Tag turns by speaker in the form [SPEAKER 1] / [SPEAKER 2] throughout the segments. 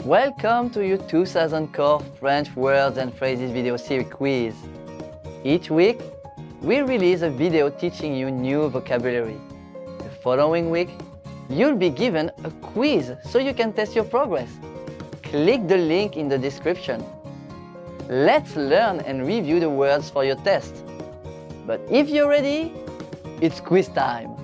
[SPEAKER 1] Welcome to your 2000 Core French Words and Phrases video series quiz. Each week, we release a video teaching you new vocabulary. The following week, you'll be given a quiz so you can test your progress. Click the link in the description. Let's learn and review the words for your test. But if you're ready, it's quiz time.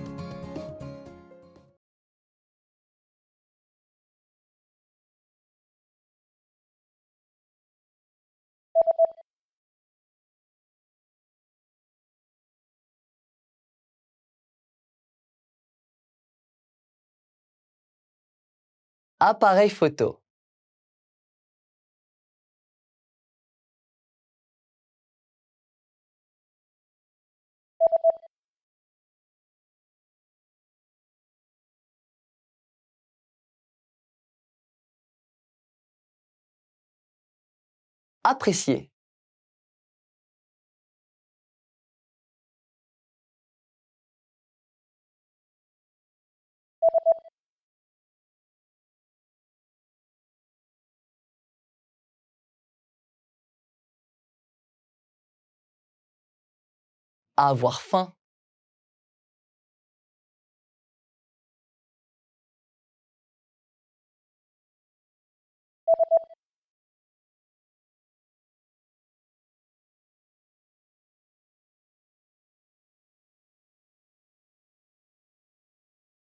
[SPEAKER 1] Appareil photo. Apprécier. Avoir faim.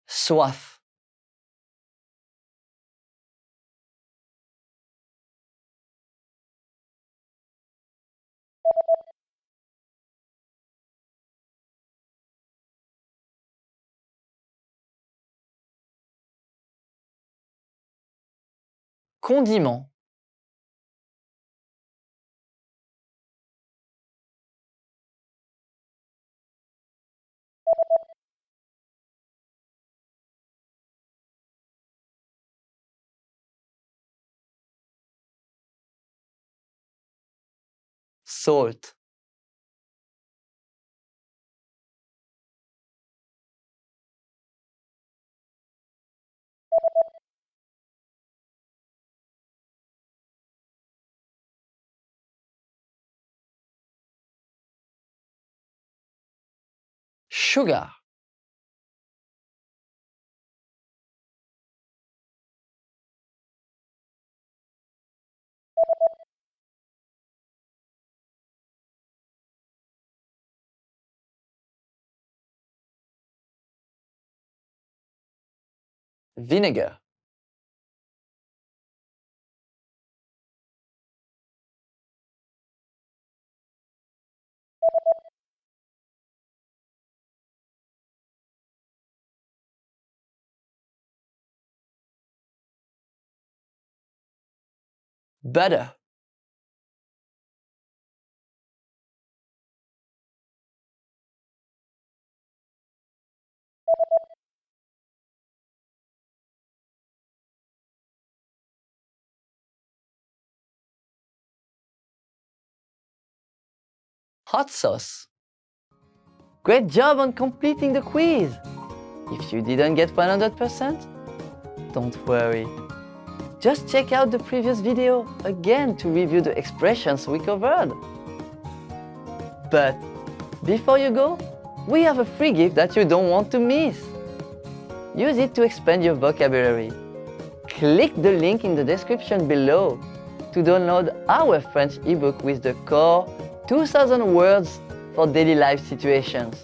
[SPEAKER 1] Soif. Condiment. Salt. Sugar. Vinegar. Butter. Hot sauce. Great job on completing the quiz! If you didn't get 100%, don't worry. Just check out the previous video again to review the expressions we covered. But before you go, we have a free gift that you don't want to miss. Use it to expand your vocabulary. Click the link in the description below to download our French ebook with the core 2000 words for daily life situations.